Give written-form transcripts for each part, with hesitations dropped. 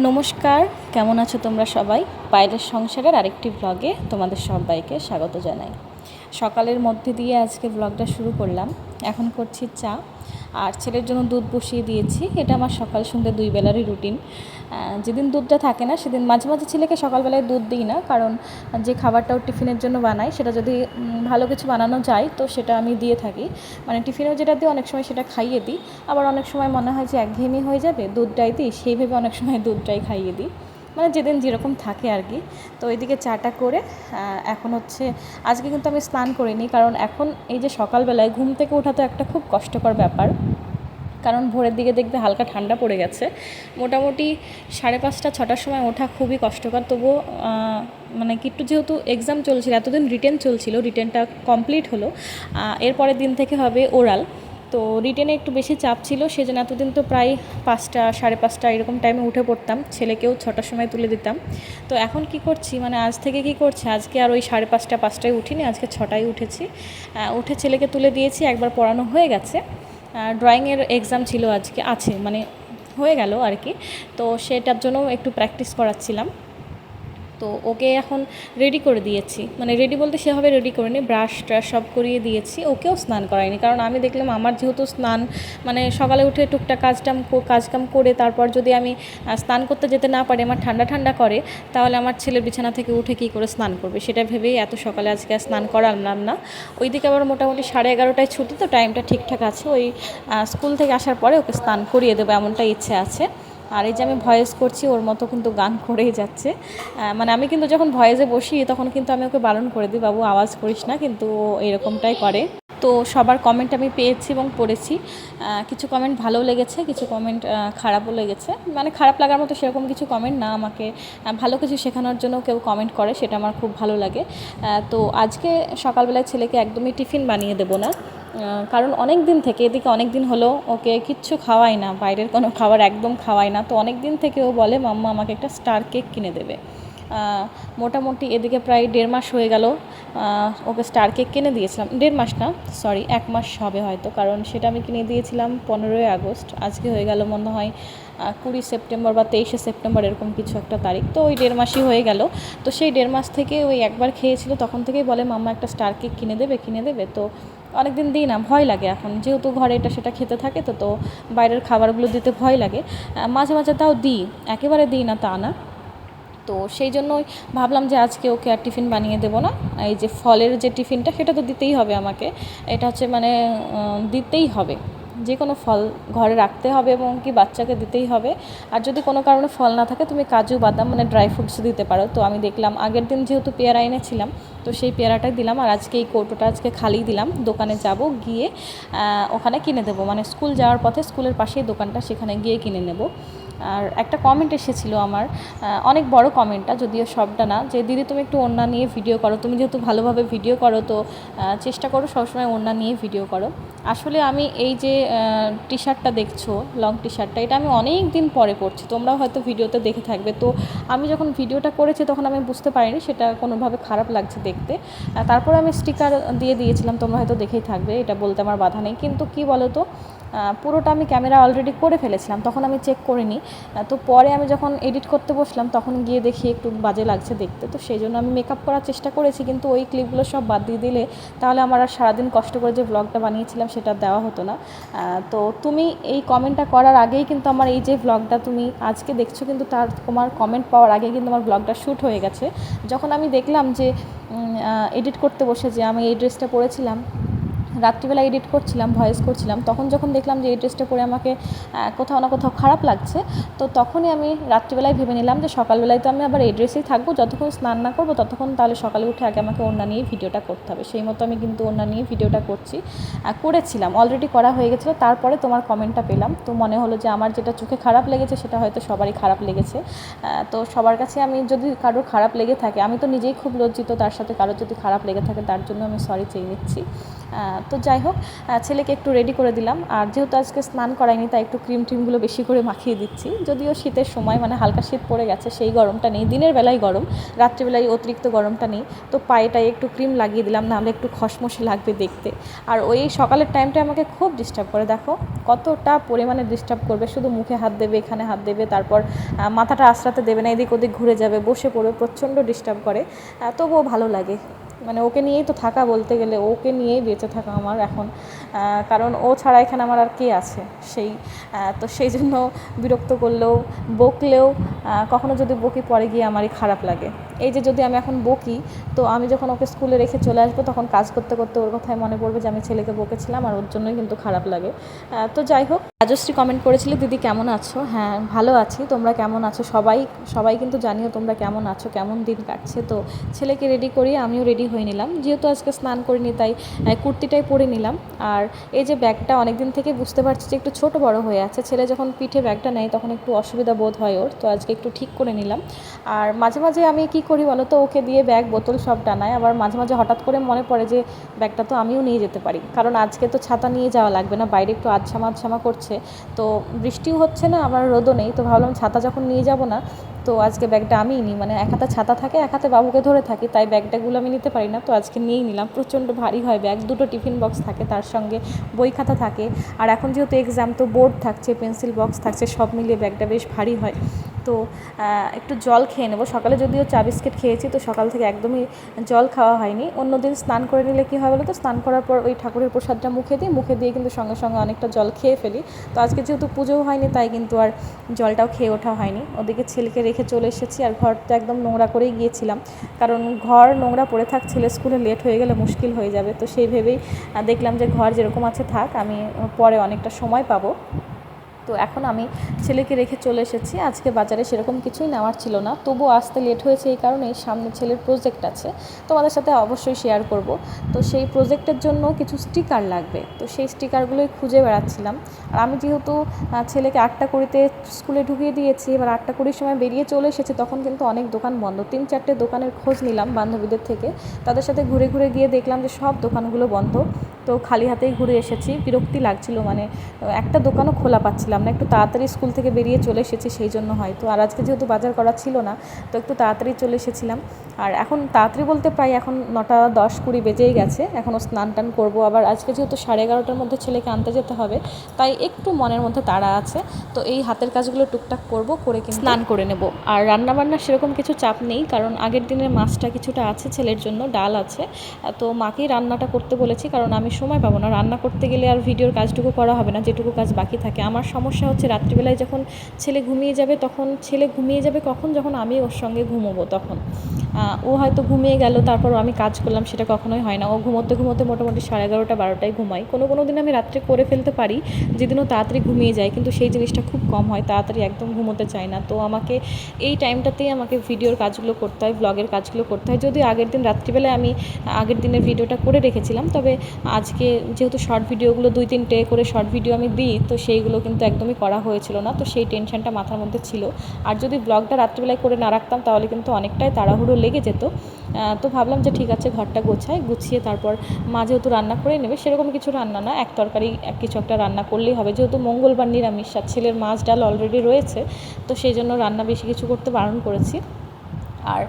নমস্কার, কেমন আছো তোমরা সবাই? পায়েলের সংসারের আরেকটি ব্লগে তোমাদের সবাইকে স্বাগত জানাই। সকালের মধ্যে দিয়ে আজকে ব্লগটা শুরু করলাম। এখন করছি চা, আর ছেলের জন্য দুধ বসিয়ে দিয়েছি। এটা আমার সকাল সন্ধ্যে দুই বেলারই রুটিন। যেদিন দুধটা থাকে না সেদিন মাঝে মাঝে ছেলেকে সকালবেলায় দুধ দিই না, কারণ যে খাবারটাও টিফিনের জন্য বানাই সেটা যদি ভালো কিছু বানানো যায় তো সেটা আমি দিয়ে থাকি। মানে টিফিনেও যেটা দিই অনেক সময় সেটা খাইয়ে দিই, আবার অনেক সময় মনে হয় যে একঘেয়েমি হয়ে যাবে দুধটাই দিই, সেই ভেবে অনেক সময় দুধটাই খাইয়ে দিই, মানে যেদিন যেরকম থাকে আর কি। তো এইদিকে চাটা করে এখন হচ্ছে, আজকে কিন্তু আমি স্নান করিনি, কারণ এখন এই যে সকালবেলায় ঘুম থেকে ওঠা তো একটা খুব কষ্টকর ব্যাপার, কারণ ভোরের দিকে দেখবে হালকা ঠান্ডা পড়ে গেছে। মোটামুটি 5:30-6টার সময় ওঠা খুবই কষ্টকর। তবুও মানে একটু যেহেতু এক্সাম চলছিল, এতদিন রিটেন চলছিল, রিটেনটা কমপ্লিট হলো, এরপরের দিন থেকে হবে ওরাল। তো রিটেনে একটু বেশি চাপ ছিল, সেজন্য এতদিন তো প্রায় 5টা 5:30 এরকম টাইমে উঠে পড়তাম, ছেলেকেও 6টার সময় তুলে দিতাম। তো এখন কি করছি, মানে আজ থেকে কি করছি, আজকে আর ওই 5:30-5টায় উঠিনি, আজকে 6টায় উঠেছি। উঠে ছেলেকে তুলে দিয়েছি, একবার পড়ানো হয়ে গেছে। ড্রয়িংয়ের এক্সাম ছিল আজকে, আছে মানে হয়ে গেল আর কি। তো সেটার জন্য একটু প্র্যাকটিস করাচ্ছিলাম। তো ওকে এখন রেডি করে দিয়েছি, মানে রেডি বলতে সেভাবে রেডি করিনি, ব্রাশ ট্রাশ সব করিয়ে দিয়েছি, ওকেও স্নান করাইনি, কারণ আমি দেখলাম আমার যেহেতু স্নান মানে সকালে উঠে টুকটাক কাজকাম করে তারপর যদি আমি স্নান করতে যেতে না পারি, আমার ঠান্ডা ঠান্ডা করে, তাহলে আমার ছেলের বিছানা থেকে উঠে কী করে স্নান করবে, সেটা ভেবেই এত সকালে আজকে আর স্নান করালাম না। ওইদিকে আবার মোটামুটি 11:30টায় ছুটি, তো টাইমটা ঠিকঠাক আছে, ওই স্কুল থেকে আসার পরে ওকে স্নান করিয়ে দেবো এমনটাই ইচ্ছে আছে। আর এই যে আমি ভয়েস করছি, ওর মতো কিন্তু গান করেই যাচ্ছে। মানে আমি কিন্তু যখন ভয়েসে বসি তখন কিন্তু আমি ওকে বারণ করে দিই, বাবু আওয়াজ করিস না, কিন্তু ও এরকমটাই করে। তো সবার কমেন্ট আমি পেয়েছি এবং পড়েছি। কিছু কমেন্ট ভালো লেগেছে, কিছু কমেন্ট খারাপও লেগেছে, মানে খারাপ লাগার মতো সেরকম কিছু কমেন্ট না, আমাকে ভালো কিছু শেখানোর জন্য কেউ কমেন্ট করে, সেটা আমার খুব ভালো লাগে। তো আজকে সকালবেলায় ছেলেকে একদমই টিফিন বানিয়ে দেবো না, কারণ অনেক দিন থেকে, এদিকে অনেক দিন হলো ওকে কিচ্ছু খাওয়াই না, বাইরের কোনো খাবার একদম খাওয়াই না। তো অনেক দিন থেকে ও বলে মাম্মা আমাকে একটা স্টার কেক কিনে দেবে। মোটামুটি এদিকে প্রায় 1.5 মাস হয়ে গেল ওকে স্টার কেক কিনে দিয়েছিলাম, 1.5 মাস না, সরি 1 মাস হবে হয়তো, কারণ সেটা আমি কিনে দিয়েছিলাম 15ই আগস্ট, আজকে হয়ে গেল মনে হয় 20 সেপ্টেম্বর বা 23শে সেপ্টেম্বর এরকম কিছু একটা তারিখ, তো ওই 1.5 মাসই হয়ে গেল। তো সেই 1.5 মাস থেকে ওই একবার খেয়েছিল, তখন থেকেই বলে মাম্মা একটা স্টার কেক কিনে দেবে। তো অনেক দিন দিই না, ভয় লাগে এখন, যেহেতু ঘরে এটা সেটা খেতে থাকে, তো বাইরের খাবারগুলো দিতে ভয় লাগে। মাঝে মাঝে তাও দিই, একেবারে দিই না তা না। তো সেই জন্যই ভাবলাম যে আজকে ওকে আর টিফিন বানিয়ে দেবো না, এই যে ফলের যে টিফিনটা সেটা তো দিতেই হবে আমাকে, এটা হচ্ছে মানে দিতেই হবে, যে কোনো ফল ঘরে রাখতে হবে এবং কি বাচ্চাকে দিতেই হবে। আর যদি কোনো কারণে ফল না থাকে তুমি কাজু বাদাম মানে ড্রাই ফ্রুটস দিতে পারো। তো আমি দেখলাম আগের দিন যেহেতু পেয়ারা এনেছিলাম, তো সেই পেয়ারাটাই দিলাম, আর আজকে এই কৌটোটা আজকে খালি দিলাম, দোকানে যাব গিয়ে ওখানে কিনে দেবো, মানে স্কুল যাওয়ার পথে স্কুলের পাশেই দোকানটা, সেখানে গিয়ে কিনে নেব। আর একটা কমেন্ট এসেছিল আমার, অনেক বড় কমেন্টটা, যদিও সবটা না, যে দিদি তুমি একটু ওড়না নিয়ে ভিডিও করো, তুমি যেহেতু ভালোভাবে ভিডিও করো তো চেষ্টা করো সবসময় ওড়না নিয়ে ভিডিও করো। আসলে আমি এই যে টি শার্টটা দেখছো, লং টি শার্টটা, এটা আমি অনেক দিন পরে পরছি, তোমরাও হয়তো ভিডিওতে দেখে থাকবে। তো আমি যখন ভিডিওটা করেছি তখন আমি বুঝতে পারিনি সেটা কোনোভাবে খারাপ লাগছে দেখতে, তারপরে আমি স্টিকার দিয়ে দিয়েছিলাম, তোমরা হয়তো দেখেই থাকবে, এটা বলতে আমার বাধা নেই। কিন্তু কি বলো তো, পুরোটা আমি ক্যামেরা অলরেডি করে ফেলেছিলাম, তখন আমি চেক করিনি। তো পরে আমি যখন এডিট করতে বসলাম তখন গিয়ে দেখি একটু বাজে লাগছে দেখতে, তো সেই জন্য আমি মেকআপ করার চেষ্টা করেছি, কিন্তু ওই ক্লিপগুলো সব বাদ দিয়ে দিলে তাহলে আমার আর সারাদিন কষ্ট করে যে ব্লগটা বানিয়েছিলাম সেটা দেওয়া হতো না। তো তুমি এই কমেন্টটা করার আগেই কিন্তু আমার এই যে ব্লগটা তুমি আজকে দেখছো, কিন্তু তোমার কমেন্ট পাওয়ার আগেই কিন্তু আমার ব্লগটা শ্যুট হয়ে গেছে। যখন আমি দেখলাম যে এডিট করতে বসে যে আমি এই ড্রেসটা পরেছিলাম, রাত্রিবেলা এডিট করছিলাম, ভয়েস করছিলাম, তখন যখন দেখলাম যে এই ড্রেসটা পরে আমাকে কোথাও না কোথাও খারাপ লাগছে, তো তখনই আমি রাত্রিবেলায় ভেবে নিলাম যে সকালবেলায় তো আমি আবার এই ড্রেসেই থাকবো, যতক্ষণ স্নান না করবো ততক্ষণ, তাহলে সকালে উঠে আগে আমাকে ওড়না নিয়ে ভিডিওটা করতে হবে। সেই মতো আমি কিন্তু ওড়না নিয়ে ভিডিওটা করেছিলাম, অলরেডি করা হয়ে গেছিলো, তারপরে তোমার কমেন্টটা পেলাম, তো মনে হলো যে আমার যেটা চোখে খারাপ লেগেছে সেটা হয়তো সবারই খারাপ লেগেছে। তো সবার কাছে আমি যদি কারোর খারাপ লেগে থাকে, আমি তো নিজেই খুব লজ্জিত, তার সাথে কারোর যদি খারাপ লেগে থাকে তার জন্য আমি সরি চেয়ে নিচ্ছি। তো যাই হোক, ছেলেকে একটু রেডি করে দিলাম। আর যেহেতু আজকে স্নান করাইনি তাই একটু ক্রিম ট্রিমগুলো বেশি করে মাখিয়ে দিচ্ছি। যদিও শীতের সময় মানে হালকা শীত পড়ে গেছে, সেই গরমটা নেই, দিনের বেলায় গরম, রাত্রিবেলায় অতিরিক্ত গরমটা নেই। তো পায়েটায় একটু ক্রিম লাগিয়ে দিলাম, নাহলে একটু খসমসে লাগবে দেখতে। আর ওই সকালের টাইমটা আমাকে খুব ডিস্টার্ব করে, দেখো কতটা পরিমাণে ডিস্টার্ব করবে, শুধু মুখে হাত দেবে, এখানে হাত দেবে, তারপর মাথাটা আশ্রাতে দেবে না, এদিক ওদিক ঘুরে যাবে, বসে পড়বে, প্রচণ্ড ডিস্টার্ব করে। তবুও ভালো লাগে, মানে ওকে নিয়েই তো থাকা, বলতে গেলে ওকে নিয়েই বেঁচে থাকা আমার এখন, কারণ ও ছাড়া এখানে আমার আর কে আছে সেই। তো সেই জন্য বিরক্ত করলেও, বকলেও, কখনো যদি বকি পরে গিয়ে আমারই খারাপ লাগে। এই যে যদি আমি এখন বকি, তো আমি যখন ওকে স্কুলে রেখে চলে আসবো তখন কাজ করতে করতে ওর কথাই মনে পড়বে যে আমি ছেলেকে বকেছিলাম, আর ওর জন্যই কিন্তু খারাপ লাগে। তো যাই হোক, রাজশ্রী কমেন্ট করেছিলে, দিদি কেমন আছো? হ্যাঁ ভালো আছি, তোমরা কেমন আছো? সবাই সবাই কিন্তু জানিও তোমরা কেমন আছো, কেমন দিন কাটছে। তো ছেলেকে রেডি করিয়ে আমিও রেডি হয়ে নিলাম, যেহেতু আজকে স্নান করিনি তাই কুর্তিটাই পরে নিলাম। আর এই যে ব্যাগটা, অনেক দিন থেকে বুঝতে পারছি যে একটু ছোট বড় হয়ে আছে, ছেলে যখন পিঠে ব্যাগটা নেয় তখন একটু অসুবিধা বোধ হয় ওর, তো আজকে একটু ঠিক করে নিলাম। আর মাঝে মাঝে আমি কি করি বলো তো, ওকে দিয়ে ব্যাগ বোতল সব টানাই, আবার মাঝে মাঝে হঠাৎ করে মনে পড়ে যে ব্যাগটা তো আমিও নিয়ে যেতে পারি, কারণ আজকে তো ছাতা নিয়ে যাওয়া লাগবে না, বাইরে একটু আধঝামা আধঝামা করছে, তো বৃষ্টিও হচ্ছে না, আবার রোদও নেই, তো ভাবলাম ছাতা যখন নিয়ে যাব না, তো আজকে ব্যাগটা আমিই নিই, মানে এক হাতে ছাতা থাকে, এক হাতে বাবুকে ধরে থাকি, তাই ব্যাগটাগুলো আমি নিতে পারি না, তো আজকে নিয়েই নিলাম। প্রচণ্ড ভারী হয় ব্যাগ, দুটো টিফিন বক্স থাকে, তার সঙ্গে বই খাতা থাকে, আর এখন যেহেতু এক্সাম, তো বোর্ড থাকছে, পেন্সিল বক্স থাকছে, সব মিলিয়ে ব্যাগটা বেশ ভারী হয়। তো একটু জল খেয়ে নেবো, সকালে যদিও চা বিস্কিট খেয়েছি, তো সকাল থেকে একদমই জল খাওয়া হয়নি। অন্যদিন স্নান করে নিলে কী হয় বলো তো, স্নান করার পর ওই ঠাকুরের প্রসাদটা মুখে দিই, মুখে দিয়ে কিন্তু সঙ্গে সঙ্গে অনেকটা জল খেয়ে ফেলি। তো আজকে যেহেতু পুজোও হয়নি তাই কিন্তু আর জলটাও খেয়ে ওঠা হয়নি। ওদিকে ছেলেকে রেখে চলে এসেছি, আর ঘরটা একদম নোংরা করেই গিয়েছিলাম, কারণ ঘর নোংরা পড়ে থাক, ছেলে স্কুলে লেট হয়ে গেলে মুশকিল হয়ে যাবে, তো সেই ভেবেই দেখলাম যে ঘর যেরকম আছে থাক, আমি পরে অনেকটা সময় পাবো। তো এখন আমি ছেলেকে রেখে চলে এসেছি। আজকে বাজারে সেরকম কিছুই নেওয়ার ছিল না, তবুও আসতে লেট হয়েছে এই কারণেই, সামনে ছেলের প্রজেক্ট আছে, তোমাদের সাথে অবশ্যই শেয়ার করব। তো সেই প্রজেক্টের জন্য কিছু স্টিকার লাগবে, তো সেই স্টিকারগুলোই খুঁজে বেড়াচ্ছিলাম। আর আমি যেহেতু ছেলেকে 8টা 20-তে স্কুলে ঢুকিয়ে দিয়েছি, এবার 8টা 20 সময় বেরিয়ে চলে এসেছি, তখন কিন্তু অনেক দোকান বন্ধ, 3-4টে দোকানের খোঁজ নিলাম বান্ধবীদের থেকে, তাদের সাথে ঘুরে ঘুরে গিয়ে দেখলাম যে সব দোকানগুলো বন্ধ। তো খালি হাতেই ঘুরে এসেছি, বিরক্তি লাগছিল, মানে একটা দোকানও খোলা পাচ্ছিলাম না। একটু তাড়াতাড়ি স্কুল থেকে বেরিয়ে চলে এসেছি সেই জন্য হয়তো, আর আজকে যেহেতু বাজার করা ছিল না, তো একটু তাড়াতাড়ি চলে এসেছিলাম। আর এখন তাড়াতাড়ি বলতে প্রায় এখন 9টা 10-20 বেজেই গেছে, এখনও স্নান টান করবো, আবার আজকে যেহেতু 11:30টার মধ্যে ছেলেকে আনতে যেতে হবে, তাই একটু মনের মধ্যে তাড়া আছে। তো এই হাতের কাজগুলো টুকটাক করব, করে কিন্তু স্নান করে নেব। আর রান্নাবান্নার সেরকম কিছু চাপ নেই, কারণ আগের দিনের মাছটা কিছুটা আছে ছেলের জন্য, ডাল আছে, তো মাকেই রান্নাটা করতে বলেছি, কারণ আমি সময় পাবো না রান্না করতে গেলে, আর ভিডিওর কাজটুকু করা হবে না, যেটুকু কাজ বাকি থাকে। আমার সমস্যা হচ্ছে রাত্রিবেলায় যখন ছেলে ঘুমিয়ে যাবে, তখন ছেলে ঘুমিয়ে যাবে কখন, যখন আমি ওর সঙ্গে ঘুমোবো তখন। ও হয়তো ঘুমিয়ে গেল, তারপর আমি কাজ করলাম, সেটা কখনোই হয় না। ও ঘুমোতে ঘুমোতে মোটামুটি 11:30-12টায় ঘুমাই। কোনো দিন আমি রাত্রে করে ফেলতে পারি, যেদিনও তাড়াতাড়ি ঘুমিয়ে যায়, কিন্তু সেই জিনিসটা খুব কম হয়, তাড়াতাড়ি একদম ঘুমোতে চায় না। তো আমাকে এই টাইমটাতেই আমাকে ভিডিওর কাজগুলো করতে হয়, ব্লগের কাজগুলো করতে হয়। যদিও আগের দিন রাত্রিবেলায় আমি আগের দিনের ভিডিওটা করে রেখেছিলাম, তবে আজকে যেহেতু শর্ট ভিডিওগুলো 2-3টে করে শর্ট ভিডিও আমি দিই, তো সেইগুলো কিন্তু একদমই করা হয়েছিল না, তো সেই টেনশনটা মাথার মধ্যে ছিল। আর যদি ব্লগটা রাত্রিবেলায় করে না রাখতাম তাহলে কিন্তু অনেকটাই তাড়াহুড়ো লেগে যেত। তো ভাবলাম যে ঠিক আছে, ঘরটা গুছিয়ে তারপর মা যেহেতু রান্না করে নেবে, সেরকম কিছু রান্না না, এক তরকারি কিছু একটা রান্না করলেই হবে, যেহেতু মঙ্গলবার নিরামিষ, আর ছেলের মাছ ডাল অলরেডি রয়েছে, তো সেই জন্য রান্না বেশি কিছু করতে বারণ করেছি। আর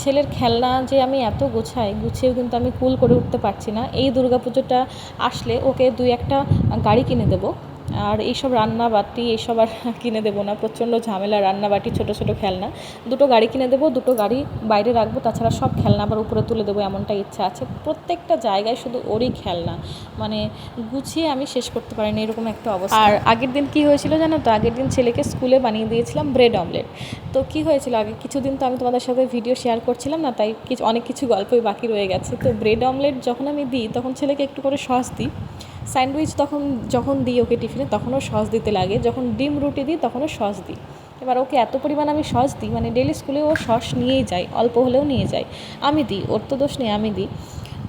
ছেলের খেলনা যে আমি এত গুছিয়েও কিন্তু আমি কুল করে উঠতে পারছি না। এই দুর্গাপুজোটা আসলে ওকে 2-1টা গাড়ি কিনে দেবো, আর এইসব রান্নাবাটি এইসব আর কিনে দেবো না, প্রচণ্ড ঝামেলা। রান্নাবাটি ছোটো ছোটো খেলনা 2টো গাড়ি কিনে দেবো, 2টো গাড়ি বাইরে রাখবো, তাছাড়া সব খেলনা আবার উপরে তুলে দেবো, এমনটা ইচ্ছা আছে। প্রত্যেকটা জায়গায় শুধু ওরই খেলনা, মানে গুছিয়ে আমি শেষ করতে পারিনি, এরকম একটা অবস্থা। আর আগের দিন কী হয়েছিল জানো তো, আগের দিন ছেলেকে স্কুলে বানিয়ে দিয়েছিলাম ব্রেড অমলেট। তো কী হয়েছিল, আগে কিছুদিন তো আমি তোমাদের সাথে ভিডিও শেয়ার করছিলাম না, তাই অনেক কিছু গল্পই বাকি রয়ে গেছে। তো ব্রেড অমলেট যখন আমি দিই, তখন ছেলেকে একটু করে সস দিই। স্যান্ডউইচ যখন দিই ওকে টিফিনে, তখনও সস দিতে লাগে। যখন ডিম রুটি দিই তখনও সস দিই। এবার ওকে এত পরিমাণ আমি সস দিই, মানে ডেলি স্কুলে ও সস নিয়েই যায়, অল্প হলেও নিয়ে যায়, আমি দিই, ওর তো দোষ নেই, আমি দিই।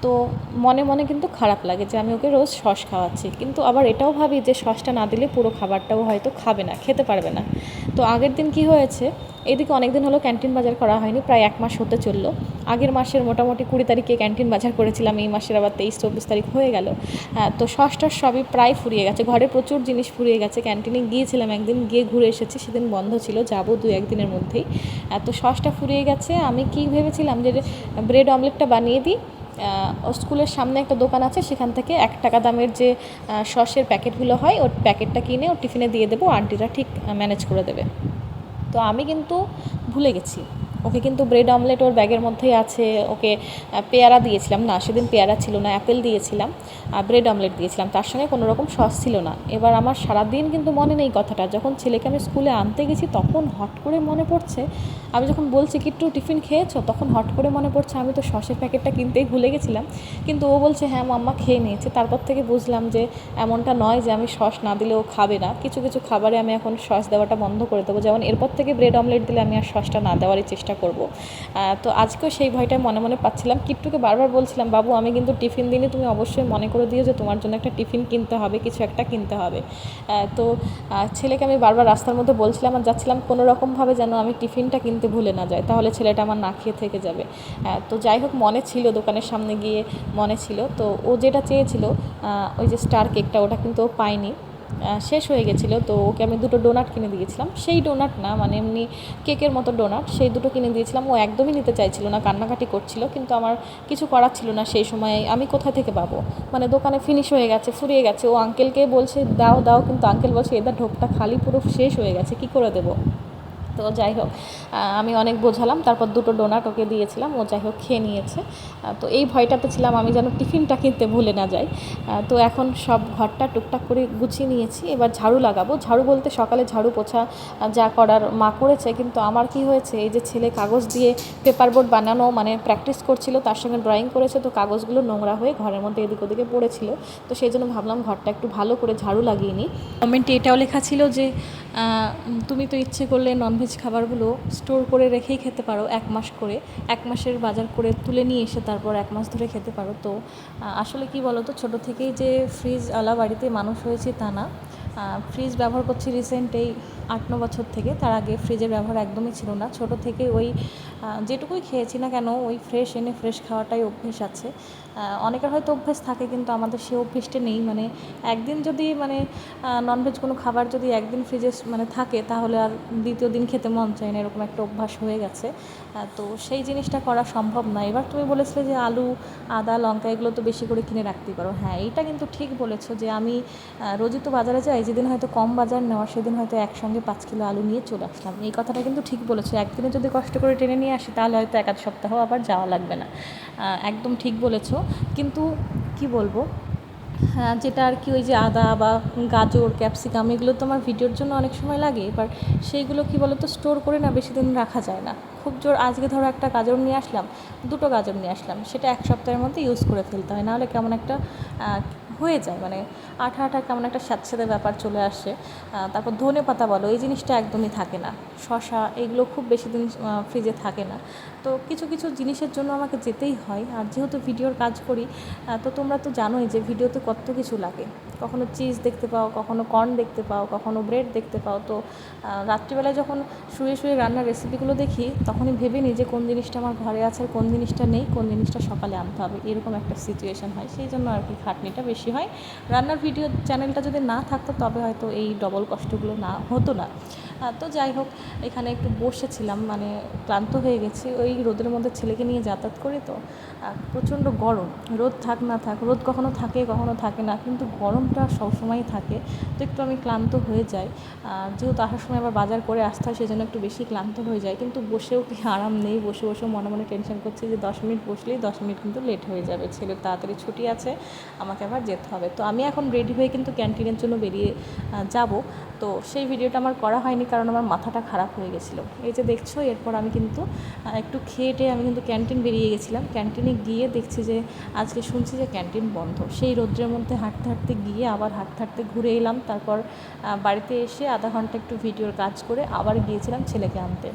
তো মনে মনে কিন্তু খারাপ লাগে যে আমি ওকে রোজ সস খাওয়াচ্ছি, কিন্তু আবার এটাও ভাবি যে সসটা না দিলে পুরো খাবারটাও হয়তো খাবে না, খেতে পারবে না। তো আগের দিন কি হয়েছে, এদিকে অনেক দিন হলো ক্যান্টিন বাজার করা হয়নি, প্রায় 1 মাস হতে চললো। আগের মাসের মোটামুটি 20 তারিখে ক্যান্টিন বাজার করেছিলাম, এই মাসের আবার 23-24 তারিখ হয়ে গেল। তো সসটার সবই প্রায় ফুরিয়ে গেছে, ঘরে প্রচুর জিনিস ফুরিয়ে গেছে। ক্যান্টিনে গিয়েছিলাম একদিন, গিয়ে ঘুরে এসেছি, সেদিন বন্ধ ছিল, যাবো 2-1 দিনের মধ্যেই। তো সসটা ফুরিয়ে গেছে। আমি কি ভেবেছিলাম যে ব্রেড অমলেটটা বানিয়ে দিই। স্কুলের সামনে একটা দোকান আছে, সেখান থেকে 1 টাকা দামের যে সসের প্যাকেটগুলো হয়, ওর প্যাকেটটা কিনে ওর টিফিনে দিয়ে দেবো, আন্টিরা ঠিক ম্যানেজ করে দেবে। তো আমি কিন্তু ভুলে গেছি, ওকে কিন্তু ব্রেড অমলেট ওর ব্যাগের মধ্যেই আছে। ওকে পেয়ারা দিয়েছিলাম না, সেদিন পেয়ারা ছিল না, অ্যাপেল দিয়েছিলাম, ব্রেড অমলেট দিয়েছিলাম, তার সঙ্গে কোনো রকম সস ছিল না। এবার আমার সারাদিন কিন্তু মনে নেই কথাটা, যখন ছেলেকে আমি স্কুলে আনতে গেছি তখন হট করে মনে পড়ছে। আমি যখন বলছি কি একটু টিফিন খেয়েছো, তখন হট করে মনে পড়ছে আমি তো সসের প্যাকেটটা কিনতেই ভুলে গেছিলাম। কিন্তু ও বলছে হ্যাঁ মাম্মা খেয়ে নিয়েছে। তারপর থেকে বুঝলাম যে এমনটা নয় যে আমি সস না দিলেও খাবে না, কিছু কিছু খাবারে আমি এখন সস দেওয়াটা বন্ধ করে দেবো। যেমন এরপর থেকে ব্রেড অমলেট দিলে আমি আর সসটা না দেওয়ারই চেষ্টা করব। তো আজকেও সেই ভয়টাই মনে মনে পাচ্ছিলাম। কিট্টুকে বারবার বলছিলাম, বাবু আমি কিন্তু টিফিন দিনে তুমি অবশ্যই মনে করে দিও যে তোমার জন্য একটা টিফিন কিনতে হবে, কিছু একটা কিনতে হবে। তো ছেলেকে আমি বারবার রাস্তার মধ্যে বলছিলাম আর যাচ্ছিলাম, কোনো রকমভাবে যেন আমি টিফিনটা কিনতে ভুলে না যাই, তাহলে ছেলেটা আমার না খেয়ে থেকে যাবে। তো যাই হোক, মনে ছিল, দোকানের সামনে গিয়ে মনে ছিল। তো ও যেটা চেয়েছিল, ওই যে স্টার কেকটা, ওটা কিন্তু ও পায়নি, শেষ হয়ে গেছিলো। তো ওকে আমি 2টো ডোনাট কিনে দিয়েছিলাম, সেই ডোনাট না মানে এমনি কেকের মতো ডোনাট, সেই 2টো কিনে দিয়েছিলাম। ও একদমই নিতে চাইছিল না, কান্নাকাটি করছিল, কিন্তু আমার কিছু করার ছিল না সেই সময়। আমি কোথা থেকে পাবো, মানে দোকানে ফিনিশ হয়ে গেছে, ফুরিয়ে গেছে। ও আঙ্কেলকে বলছে দাও দাও, কিন্তু আঙ্কেল বলছে এদের ঢোকটা খালি, পুরো শেষ হয়ে গেছে, কী করে দেবো। তো যাই হোক, আমি অনেক বোঝালাম, তারপর 2টো ডোনাট ওকে দিয়েছিলাম, ও যাই হোক খেয়ে নিয়েছে। তো এই ভয়টাতে ছিলাম আমি যেন টিফিনটা কিনতে ভুলে না যাই। তো এখন সব ঘরটা টুকটাক করে গুছিয়ে নিয়েছি, এবার ঝাড়ু লাগাবো। ঝাড়ু বলতে সকালে ঝাড়ু পোছা যা করার মা করেছে, কিন্তু আমার কি হয়েছে, এই যে ছেলে কাগজ দিয়ে পেপার বোর্ড বানানো মানে প্র্যাকটিস করছিল, তার সঙ্গে ড্রয়িং করেছে, তো কাগজগুলো নোংরা হয়ে ঘরের মধ্যে এদিক ওদিকে পড়েছিল। তো সেই জন্য ভাবলাম ঘরটা একটু ভালো করে ঝাড়ু লাগিয়ে নিই। কমেন্টে এটাও লেখা ছিল যে তুমি তো ইচ্ছে করলে ননভেজ খাবারগুলো স্টোর করে রেখেই খেতে পারো 1 মাস করে, 1 মাসের বাজার করে তুলে নিয়ে এসে তারপর 1 মাস ধরে খেতে পারো। তো আসলে কি বলো তো, ছোটো থেকেই যে ফ্রিজওয়ালা বাড়িতে মানুষ হয়েছে তা না। ফ্রিজ ব্যবহার করছি রিসেন্ট এই 8-9 বছর থেকে, তার আগে ফ্রিজের ব্যবহার একদমই ছিল না। ছোটো থেকে ওই যেটুকুই খেয়েছি না কেন, ওই ফ্রেশ এনে ফ্রেশ খাওয়াটাই অভ্যেস আছে। অনেকের হয়তো অভ্যেস থাকে, কিন্তু আমাদের সে অভ্যেসটা নেই। মানে একদিন যদি মানে ননভেজ কোনো খাবার যদি একদিন ফ্রিজে মানে থাকে, তাহলে আর দ্বিতীয় দিন খেতে মন চায় না, এরকম একটা অভ্যাস হয়ে গেছে। তো সেই জিনিসটা করা সম্ভব না। এবার তুমি বলেছিলে যে আলু, আদা, লঙ্কা এগুলো তো বেশি করে কিনে রাখতে পারো। হ্যাঁ, এইটা কিন্তু ঠিক বলেছো যে আমি রোজই তো বাজারে যাই, যেদিন হয়তো কম বাজার নেওয়া সেদিন হয়তো একসঙ্গে 5 কিলো আলু নিয়ে চলে আসলাম। এই কথাটা কিন্তু ঠিক বলেছো, একদিনে যদি কষ্ট করে টেনে নিয়ে আসি তাহলে হয়তো 1-আধ সপ্তাহ আবার যাওয়া লাগবে না। একদম ঠিক বলেছো। কিন্তু কি বলবো, হ্যাঁ, যেটা আর কি ওই যে আদা বা গাজর, ক্যাপসিকাম এগুলো তো আমার ভিডিওর জন্য অনেক সময় লাগে। এবার সেইগুলো কি বলো তো, স্টোর করে না বেশি দিন রাখা যায় না। খুব জোর আজকে ধরো একটা গাজর নিয়ে আসলাম, 2টো গাজর নিয়ে আসলাম, সেটা 1 সপ্তাহের মধ্যে ইউজ করে ফেলতে হয়, নাহলে কেমন একটা হয়ে যায়, মানে আঠা আঠা কেমন একটা স্যাঁতস্যাঁতে ব্যাপার চলে আসে। তারপর ধনে পাতা বলো, এই জিনিসটা একদমই থাকে না। শসা এগুলো খুব বেশি দিন ফ্রিজে থাকে না। তো কিছু কিছু জিনিসের জন্য আমাকে যেতেই হয়। আর যেহেতু ভিডিওর কাজ করি, তো তোমরা তো জানোই যে ভিডিওতে কত কিছু লাগে। কখনো চিজ দেখতে পাও, কখনো কর্ন দেখতে পাও, কখনো ব্রেড দেখতে পাও। তো রাত্রিবেলায় যখন শুয়ে শুয়ে রান্নার রেসিপিগুলো দেখি, তখনই ভেবে নিই যে কোন জিনিসটা আমার ঘরে আছে আর কোন জিনিসটা নেই, কোন জিনিসটা সকালে আনতে হবে, এরকম একটা সিচুয়েশান হয়। সেই জন্য আর কি খাটনিটা বেশি হয়। রান্নার ভিডিও চ্যানেলটা যদি না থাকতো তবে হয়তো এই ডবল কষ্টগুলো না হতো না। তো যাই হোক, এখানে একটু বসেছিলাম, মানে ক্লান্ত হয়ে গেছি। ওই রোদের মধ্যে ছেলেকে নিয়ে যাতায়াত করি, তো প্রচণ্ড গরম। রোদ থাক না থাক, রোদ কখনো থাকে কখনো থাকে না, কিন্তু গরমটা সবসময়ই থাকে। তো একটু আমি ক্লান্ত হয়ে যাই। যেহেতু আসার সময় আবার বাজার করে আসতে হয়, সেজন্য একটু বেশি ক্লান্ত হয়ে যায়। কিন্তু বসেও কি আরাম নেই, বসে বসেও মনে মনে টেনশন করছি যে 10 মিনিট বসলেই 10 মিনিট কিন্তু লেট হয়ে যাবে, ছেলের তাড়াতাড়ি ছুটি আছে, আমাকে আবার যেতে হবে। তো আমি এখন রেডি হয়ে কিন্তু ক্যান্টিনের জন্য বেরিয়ে যাব। তো সেই ভিডিওটা আমার করা হয়নি, কারণ আমার মাথাটা খারাপ হয়ে গেছিলো। এই যে দেখছো, এরপর আমি কিন্তু একটু খেয়ে টেয়ে আমি কিন্তু ক্যান্টিন বেরিয়ে গেছিলাম। ক্যান্টিনে গিয়ে দেখছি যে আজকে শুনছি যে ক্যান্টিন বন্ধ। সেই রোদ্রের মধ্যে হাঁটতে হাঁটতে গিয়ে আবার হাঁটতে হাঁটতে ঘুরে এলাম। তারপর বাড়িতে এসে আধা ঘন্টা একটু ভিডিওর কাজ করে আবার গিয়েছিলাম ছেলেকে আনতে।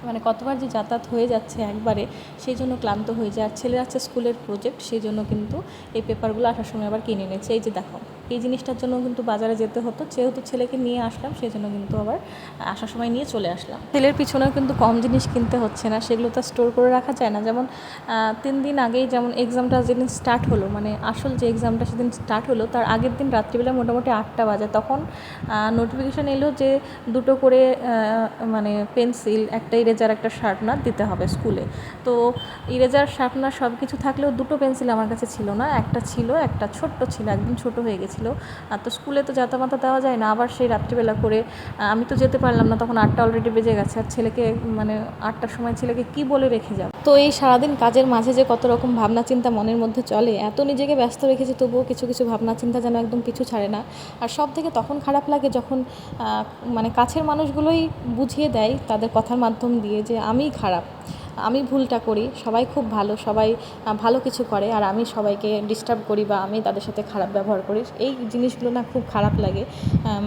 মানে কতবার যে যাতায়াত হয়ে যাচ্ছে একবারে, সেই জন্য ক্লান্ত হয়ে যায়। আর ছেলের আছে স্কুলের প্রজেক্ট, সেই জন্য কিন্তু এই পেপারগুলো আসার সময় আবার কিনে এনেছে। এই যে দেখো। এই জিনিসটার জন্য কিন্তু বাজারে যেতে হতো। যেহেতু ছেলেকে নিয়ে আসলাম সেই জন্য কিন্তু আবার আসার সময় নিয়ে চলে আসলাম। তেলের পিছনেও কিন্তু কম জিনিস কিনতে হচ্ছে না, সেগুলো তো স্টোর করে রাখা যায় না। যেমন 3 দিন আগেই যেমন এক্সামটা যেদিন স্টার্ট হলো, মানে আসল যে এক্সামটা সেদিন স্টার্ট হলো, তার আগের দিন রাত্রিবেলা মোটামুটি 8টা বাজে তখন নোটিফিকেশান এলো যে 2টো করে মানে পেন্সিল, একটা ইরেজার, একটা শার্পনার দিতে হবে স্কুলে। তো ইরেজার শার্পনার সব কিছু থাকলেও 2টো পেন্সিল আমার কাছে ছিল না, একটা ছিল, একটা ছোট্ট ছিল, একদম ছোটো হয়ে গেছিলো। তো স্কুলে তো যাতামাতা দেওয়া যায় না, আবার সেই রাত্রিবেলা করে আমি তো যেতে পারলাম না, তখন 8টা অলরেডি বেজে গেছে। আর ছেলেকে মানে 8টার সময় ছেলেকে কি বলে রেখে যাব। তো এই সারাদিন কাজের মাঝে যে কত রকম ভাবনা চিন্তা মনের মধ্যে চলে, এত নিজেকে ব্যস্ত রেখেছি তবুও কিছু কিছু ভাবনা চিন্তা যেন একদম পিছু ছাড়ে না। আর সব থেকে তখন খারাপ লাগে যখন মানে কাছের মানুষগুলোই বুঝিয়ে দেয় তাদের কথার মাধ্যম দিয়ে যে আমিই খারাপ, আমি ভুলটা করি, সবাই খুব ভালো, সবাই ভালো কিছু করে, আর আমি সবাইকে ডিস্টার্ব করি বা আমি তাদের সাথে খারাপ ব্যবহার করি। এই জিনিসগুলো না খুব খারাপ লাগে।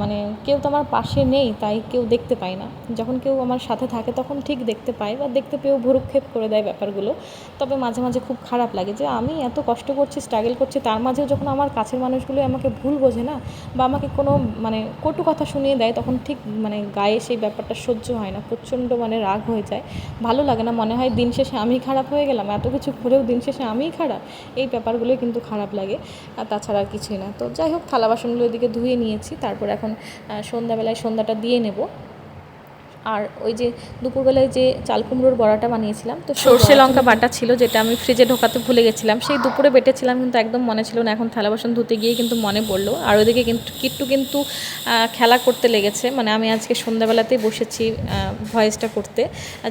মানে কেউ তো আমার পাশে নেই তাই কেউ দেখতে পায় না, যখন কেউ আমার সাথে থাকে তখন ঠিক দেখতে পায় বা দেখতে পেয়েও ভ্রুক্ষেপ করে দেয় ব্যাপারগুলো। তবে মাঝে মাঝে খুব খারাপ লাগে যে আমি এত কষ্ট করছি, স্ট্রাগল করছি, তার মাঝেও যখন আমার কাছের মানুষগুলো আমাকে ভুল বোঝে না বা আমাকে কোনো মানে কটু কথা শুনিয়ে দেয়, তখন ঠিক মানে গায়ে সেই ব্যাপারটা সহ্য হয় না, প্রচণ্ড মানে রাগ হয়ে যায়, ভালো লাগে না। মনে হয় দিন শেষে আমি খারাপ হয়ে গেলাম, এত কিছু করেও দিন শেষে আমিই খারাপ। এই ব্যাপারগুলোই কিন্তু খারাপ লাগে, আর তাছাড়া আর কিছুই না। তো যাই হোক, থালা বাসনগুলো এদিকে ধুয়ে নিয়েছি, তারপর এখন সন্ধ্যাবেলায় সন্ধ্যাটা দিয়ে নেব। আর ওই যে দুপুরবেলায় যে চাল কুমড়োর বড়াটা বানিয়েছিলাম, তো সর্ষে লঙ্কা বাটা ছিল যেটা আমি ফ্রিজে ঢোকাতে ভুলে গেছিলাম, সেই দুপুরে বেটেছিলাম কিন্তু একদম মনে ছিল না। এখন থালা বাসন ধুতে গিয়ে কিন্তু মনে পড়লো। আর ওইদিকে কিন্তু খেলা করতে লেগেছে, মানে আমি আজকে সন্ধ্যাবেলাতেই বসেছি ভয়েসটা করতে,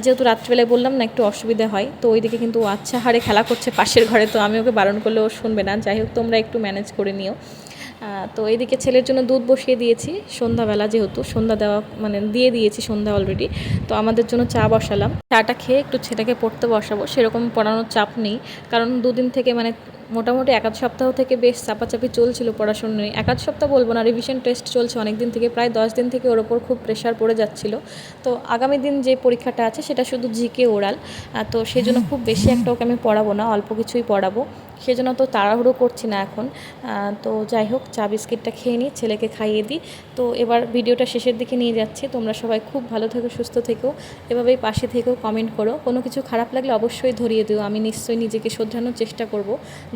যেহেতু রাত্রিবেলায় বললাম না একটু অসুবিধা হয়, তো ওইদিকে কিন্তু আচ্ছা হারে খেলা করছে পাশের ঘরে, তো আমি ওকে বারণ করলেও শুনবে না। যাই হোক, তোমরা একটু ম্যানেজ করে নিও। তো এইদিকে ছেলের জন্য দুধ বসিয়ে দিয়েছি সন্ধ্যাবেলা, যেহেতু সন্ধ্যা দেওয়া মানে দিয়ে দিয়েছি সন্ধ্যা অলরেডি। তো আমাদের জন্য চা বসালাম, চাটা খেয়ে একটু ছেলেকে পড়তে বসাবো। সেরকম পড়ানোর চাপ নেই, কারণ দুদিন থেকে মানে মোটামুটি 1 সপ্তাহ থেকে বেশ চাপাচাপি চলছিল পড়াশোনা নিয়ে। 1 সপ্তাহ বলবো না, রিভিশন টেস্ট চলছে অনেক দিন থেকে, প্রায় 10 দিন থেকে ওর ওপর খুব প্রেশার পড়ে যাচ্ছিল। তো আগামী দিন যে পরীক্ষাটা আছে সেটা শুধু জিকে ওরাল, তো সেই জন্য খুব বেশি একটা ওকে আমি পড়াবো না, অল্প কিছুই পড়াবো, সেজন্য তো তাড়াহুড়ো করছি না এখন। তো যাই হোক, চা বিস্কিটটা খেয়ে নিই, ছেলেকে খাইয়ে দিই। তো এবার ভিডিওটা শেষের দিকে নিয়ে যাচ্ছি। তোমরা সবাই খুব ভালো থেকো, সুস্থ থেকো, এভাবেই পাশে থেকো, কমেন্ট করো। কোনো কিছু খারাপ লাগলে অবশ্যই ধরিয়ে দিও, আমি নিশ্চয়ই নিজেকে শোধরানোর চেষ্টা করব।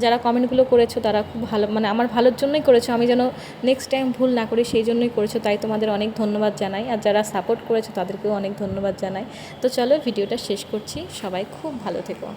যারা কমেন্টগুলো করেছো তারা খুব ভালো, মানে আমার ভালোর জন্যই করেছো, আমি যেন নেক্সট টাইম ভুল না করি সেই জন্যই করেছো, তাই তোমাদের অনেক ধন্যবাদ জানাই। আর যারা সাপোর্ট করেছো তাদেরকেও অনেক ধন্যবাদ জানাই। তো চলো ভিডিওটা শেষ করছি, সবাই খুব ভালো থেকো।